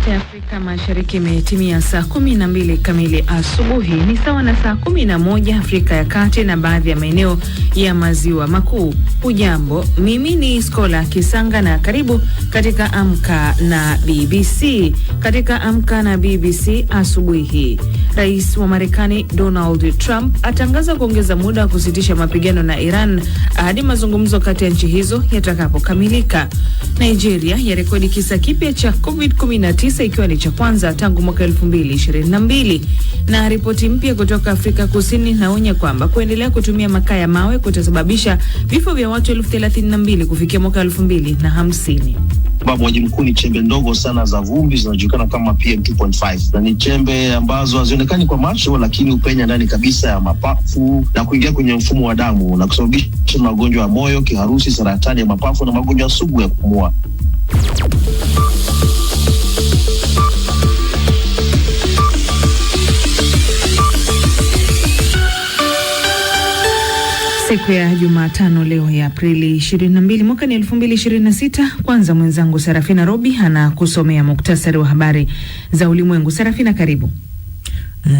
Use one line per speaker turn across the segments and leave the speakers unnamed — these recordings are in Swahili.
ya Afrika Mashariki imetimia saa 12 kamili asubuhi, ni sawa na saa 11 Afrika ya Kati na baadhi ya maeneo ya maziwa makuu. Hujambo, mimi ni Skola Kisanga na karibu katika Amka na BBC. Katika Amka na BBC asubuhi hii, Rais wa Marekani Donald Trump atangaza kuongeza muda wa kusitisha mapigano na Iran hadi mazungumzo kati ya nchi hizo yatakapokamilika. Nigeria yarekodi kisa kipya cha COVID-19 ikiwa ni cha kwanza tangu mwaka 2022. Na ripoti mpya kutoka Afrika Kusini inaonya kwamba kuendelea kutumia makaa ya mawe kutasababisha vifo vya watu 32,000 kufikia mwaka 2050.
Sababu mji mkuu ni chembe ndogo sana za vumbi zinajulikana kama PM2.5, na ni chembe ambazo hazionekani kwa macho lakini upenya ndani kabisa ya mapafu na kuingia kwenye mfumo wa damu na kusababisha magonjwa ya moyo, kiharusi, saratani ya mapafu na magonjwa sugu ya kupumua.
Siku ya Jumatano leo ya Aprili 22 mwaka 2026. Kwanza mwenzangu Sarafina Robi anakusomea muktasari wa habari za ulimwengu. Sarafina, karibu.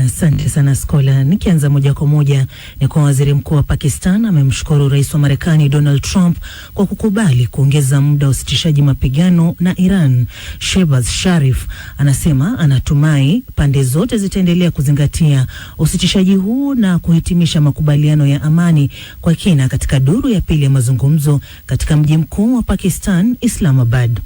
Asante sana Skola. Nikianza moja kwa moja ni kwa waziri mkuu wa Pakistan amemshukuru rais wa Marekani Donald Trump kwa kukubali kuongeza muda wa usitishaji mapigano na Iran. Shehbaz Sharif anasema anatumai pande zote zitaendelea kuzingatia usitishaji huu na kuhitimisha makubaliano ya amani kwa kina katika duru ya pili ya mazungumzo katika mji mkuu wa Pakistan, Islamabad.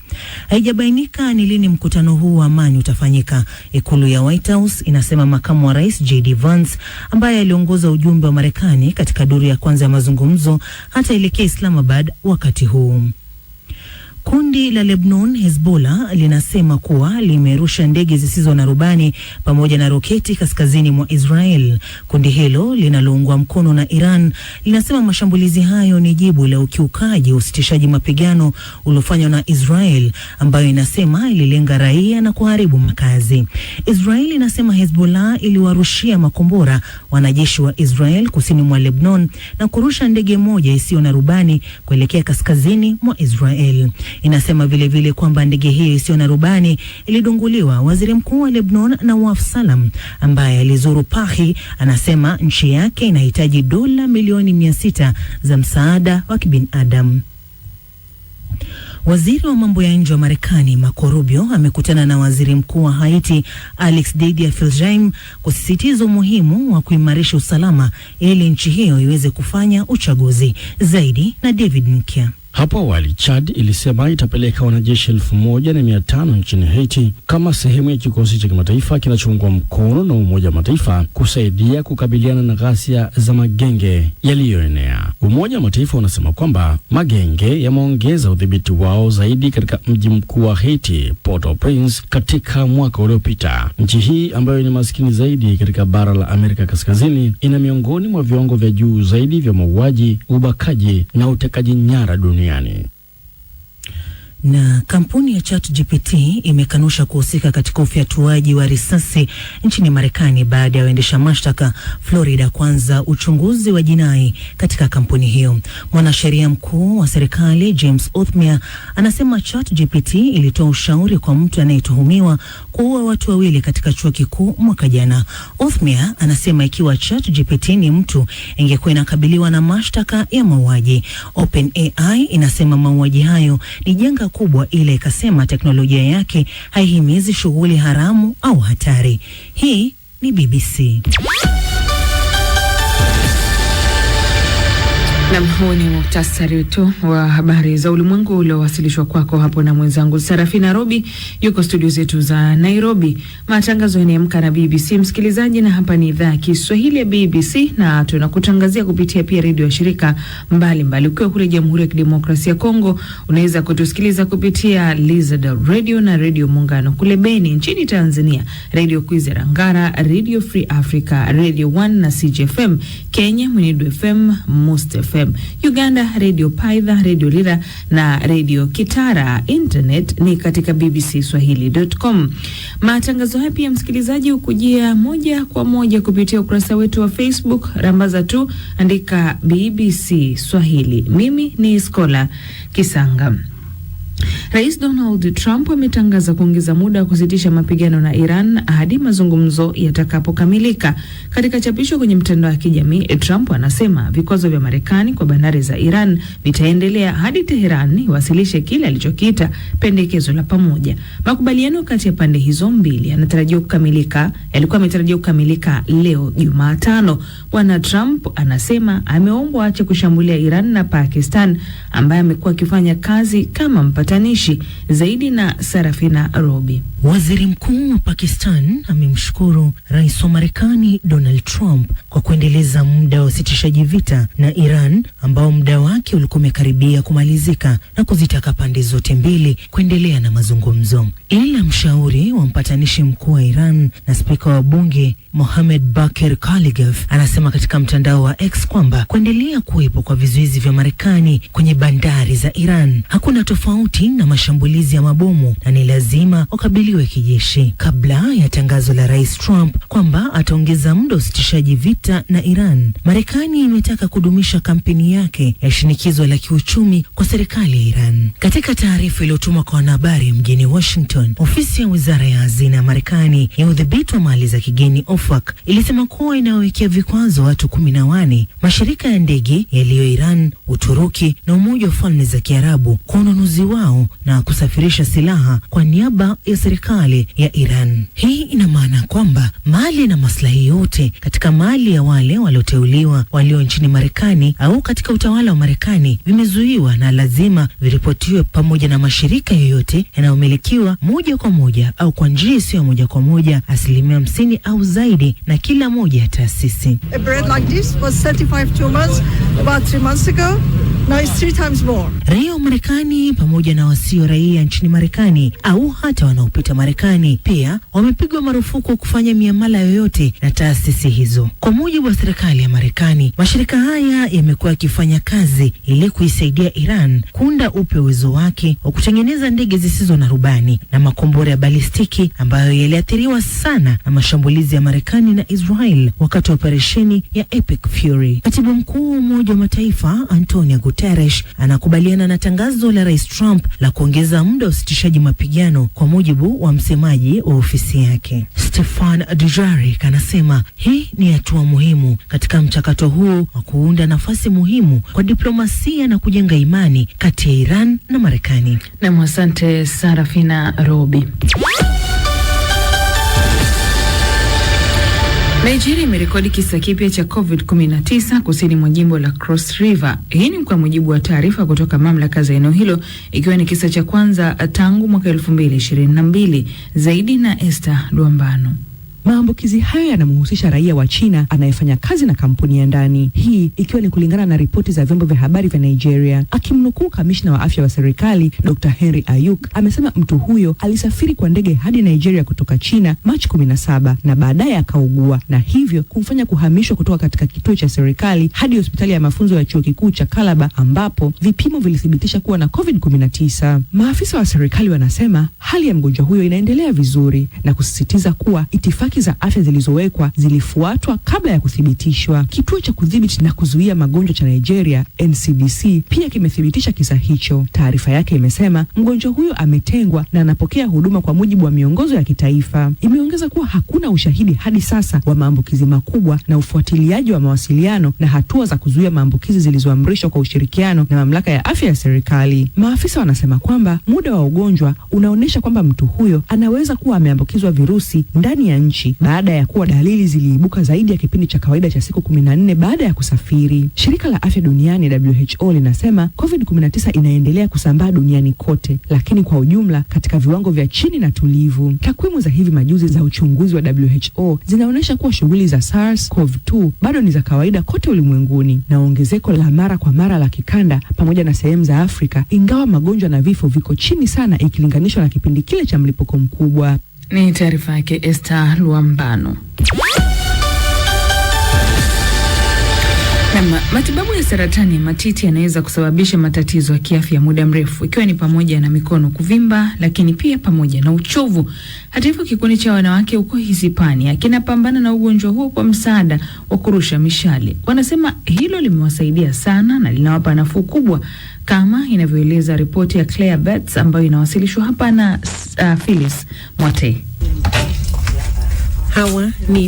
Haijabainika ni lini mkutano huu wa amani utafanyika. Ikulu ya White House inasema makamu wa rais JD Vance ambaye aliongoza ujumbe wa Marekani katika duru ya kwanza ya mazungumzo hataelekea Islamabad wakati huu. Kundi la Lebanon Hezbollah linasema kuwa limerusha ndege zisizo na rubani pamoja na roketi kaskazini mwa Israel. Kundi hilo linaloungwa mkono na Iran linasema mashambulizi hayo ni jibu la ukiukaji wa usitishaji mapigano uliofanywa na Israel, ambayo inasema ililenga raia na kuharibu makazi. Israel inasema Hezbollah iliwarushia makombora wanajeshi wa Israel kusini mwa Lebanon na kurusha ndege moja isiyo na rubani kuelekea kaskazini mwa Israel. Inasema vile kwamba ndege hiyo isiyo na rubani ilidunguliwa. Waziri mkuu wa Lebanon Nawaf Salam ambaye alizuru Pahi anasema nchi yake inahitaji dola milioni 600 za msaada wa kibinadamu. Waziri wa mambo ya nje wa Marekani Marco Rubio amekutana na waziri mkuu wa Haiti Alex Didier Filjaim kusisitiza umuhimu wa kuimarisha usalama ili nchi hiyo iweze kufanya uchaguzi. Zaidi na David Mkia.
Hapo awali Chad ilisema itapeleka wanajeshi 1,500 nchini Haiti kama sehemu ya kikosi cha kimataifa kinachoungwa mkono na Umoja wa Mataifa kusaidia kukabiliana na ghasia za magenge yaliyoenea. Umoja wa Mataifa unasema kwamba magenge yameongeza udhibiti wao zaidi katika mji mkuu wa Haiti, Port-au-Prince, katika mwaka uliopita. Nchi hii ambayo ni maskini zaidi katika bara la Amerika Kaskazini ina miongoni mwa viwango vya juu zaidi vya mauaji, ubakaji na utekaji nyara duniani.
Na kampuni ya ChatGPT imekanusha kuhusika katika ufyatuaji wa risasi nchini Marekani baada ya waendesha mashtaka Florida kuanza uchunguzi wa jinai katika kampuni hiyo. Mwanasheria mkuu wa serikali James Othmere anasema ChatGPT ilitoa ushauri kwa mtu anayetuhumiwa kuua watu 2 katika chuo kikuu mwaka jana. Othmere anasema ikiwa ChatGPT ni mtu, ingekuwa inakabiliwa na mashtaka ya mauaji. OpenAI inasema mauaji hayo ni janga kubwa, ila ikasema teknolojia yake haihimizi shughuli haramu au hatari. Hii ni BBC.
Na huu ni muktasari wetu wa habari za ulimwengu uliowasilishwa kwako hapo na mwenzangu Sarafina Robi, yuko studio zetu za Nairobi. Matangazo yanaamka na BBC msikilizaji, na hapa ni idhaa ya Kiswahili ya BBC na tunakutangazia kupitia pia redio ya shirika mbalimbali. Ukiwa kule Jamhuri ya Kidemokrasia ya Kongo unaweza kutusikiliza kupitia Lizard Radio na Radio Muungano. Kule Beni nchini Tanzania, Radio Kwizera Ngara, Radio Free Africa, Radio 1 na CJFM. Kenya Mwenedu FM, Must FM. Uganda Radio Paidha, Radio Lira na Radio Kitara. Internet ni katika bbcswahili.com. Matangazo haya pia msikilizaji ukujia moja kwa moja kupitia ukurasa wetu wa Facebook. Rambaza tu andika BBC Swahili. Mimi ni Skola Kisanga. Rais Donald Trump ametangaza kuongeza muda wa kusitisha mapigano na Iran hadi mazungumzo yatakapokamilika. Katika chapisho kwenye mtandao wa kijamii, Trump anasema vikwazo vya Marekani kwa bandari za Iran vitaendelea hadi Tehran iwasilishe kile alichokiita pendekezo la pamoja. Makubaliano kati ya pande hizo mbili yalikuwa yametarajiwa kukamilika leo Jumatano. Bwana Trump anasema ameombwa aache kushambulia Iran na Pakistan, ambaye amekuwa akifanya kazi kama mpatanishi. Zaidi na Sarafina Robi.
Waziri Mkuu wa Pakistan amemshukuru Rais wa Marekani Donald Trump kwa kuendeleza muda wa usitishaji vita na Iran ambao muda wake ulikuwa umekaribia kumalizika, na kuzitaka pande zote mbili kuendelea na mazungumzo. Ila mshauri wa mpatanishi mkuu wa Iran na spika wa bunge Mohammed Bakir Kaligaf anasema katika mtandao wa X kwamba kuendelea kuwepo kwa vizuizi vya Marekani kwenye bandari za Iran hakuna tofauti na mashambulizi ya mabomu na ni lazima wakabiliwe kijeshi. Kabla ya tangazo la Rais Trump kwamba ataongeza muda usitishaji vita na Iran, Marekani imetaka kudumisha kampeni yake ya shinikizo la kiuchumi kwa serikali ya Iran. Katika taarifa iliyotumwa kwa wanahabari mjini Washington, ofisi ya Wizara ya Hazina ya Marekani ya udhibiti wa mali za kigeni OFAC ilisema kuwa inawekea vikwazo watu 14 mashirika ya ndege yaliyo Iran, Uturuki na Umoja wa Falme za Kiarabu kwa ununuzi wao na kusafirisha silaha kwa niaba ya serikali ya Iran. Hii ina maana kwamba mali na maslahi yote katika mali ya wale walioteuliwa walio nchini Marekani au katika utawala wa Marekani vimezuiwa na lazima viripotiwe pamoja na mashirika yoyote yanayomilikiwa moja kwa moja au kwa njia isiyo moja kwa moja 50% au zaidi na kila moja ya taasisi.
A bread like this was 35 months about 3 months ago. Now it's 3 times more.
Raia wa Marekani pamoja na wasio raia nchini Marekani au hata wanaopita Marekani pia wamepigwa marufuku kufanya miamala yoyote na taasisi hizo. Kwa mujibu wa serikali ya Marekani, mashirika haya yamekuwa yakifanya kazi ili kuisaidia Iran kuunda upya uwezo wake wa kutengeneza ndege zisizo na rubani na makombora ya balistiki ambayo yaliathiriwa sana na mashambulizi ya Marekani na Israel wakati wa operesheni ya Epic Fury. Katibu mkuu wa Umoja wa Mataifa Antonio Guterres anakubaliana na tangazo la Rais Trump la kuongeza muda wa usitishaji mapigano, kwa mujibu wa msemaji wa ofisi yake. Stefan Dujarric anasema hii ni hatua muhimu katika mchakato huu wa kuunda nafasi muhimu kwa diplomasia na kujenga imani kati ya Iran na Marekani.
Na asante Sarafina Robi. Nigeria imerekodi kisa kipya cha COVID-19 kusini mwa jimbo la Cross River. Hii ni kwa mujibu wa taarifa kutoka mamlaka za eneo hilo, ikiwa ni kisa cha kwanza tangu mwaka 2022. Zaidi na Esther Luambano.
Maambukizi hayo yanamhusisha raia wa China anayefanya kazi na kampuni ya ndani. Hii ikiwa ni kulingana na ripoti za vyombo vya habari vya Nigeria. Akimnukuu kamishna wa afya wa serikali Dr. Henry Ayuk, amesema mtu huyo alisafiri kwa ndege hadi Nigeria kutoka China Machi 17 na baadaye akaugua, na hivyo kumfanya kuhamishwa kutoka katika kituo cha serikali hadi hospitali ya mafunzo ya chuo kikuu cha Calabar ambapo vipimo vilithibitisha kuwa na COVID-19. Maafisa wa serikali wanasema hali ya mgonjwa huyo inaendelea vizuri na kusisitiza kuwa itifaki za afya zilizowekwa zilifuatwa kabla ya kuthibitishwa. Kituo cha kudhibiti na kuzuia magonjwa cha Nigeria NCDC pia kimethibitisha kisa hicho. Taarifa yake imesema mgonjwa huyo ametengwa na anapokea huduma kwa mujibu wa miongozo ya kitaifa. Imeongeza kuwa hakuna ushahidi hadi sasa wa maambukizi makubwa na ufuatiliaji wa mawasiliano na hatua za kuzuia maambukizi zilizoamrishwa kwa ushirikiano na mamlaka ya afya ya serikali. Maafisa wanasema kwamba muda wa ugonjwa unaonesha kwamba mtu huyo anaweza kuwa ameambukizwa virusi ndani ya nchi baada ya kuwa dalili ziliibuka zaidi ya kipindi cha kawaida cha siku 14 baada ya kusafiri. Shirika la Afya Duniani WHO linasema COVID-19 inaendelea kusambaa duniani kote, lakini kwa ujumla katika viwango vya chini na tulivu. Takwimu za hivi majuzi za uchunguzi wa WHO zinaonyesha kuwa shughuli za SARS-CoV-2 bado ni za kawaida kote ulimwenguni, na ongezeko la mara kwa mara la kikanda pamoja na sehemu za Afrika, ingawa magonjwa na vifo viko chini sana ikilinganishwa na kipindi kile cha mlipuko mkubwa.
Ni taarifa yake Esther Luambano. Na matibabu ya saratani ya matiti yanaweza kusababisha matatizo ya kiafya muda mrefu, ikiwa ni pamoja na mikono kuvimba, lakini pia pamoja na uchovu. Hata hivyo, kikundi cha wanawake huko Hispania kinapambana na ugonjwa huo kwa msaada wa kurusha mishale. Wanasema hilo limewasaidia sana na linawapa nafuu kubwa, kama inavyoeleza ripoti ya Claire Betts ambayo inawasilishwa hapa na Phyllis Mwate.
Hawa ni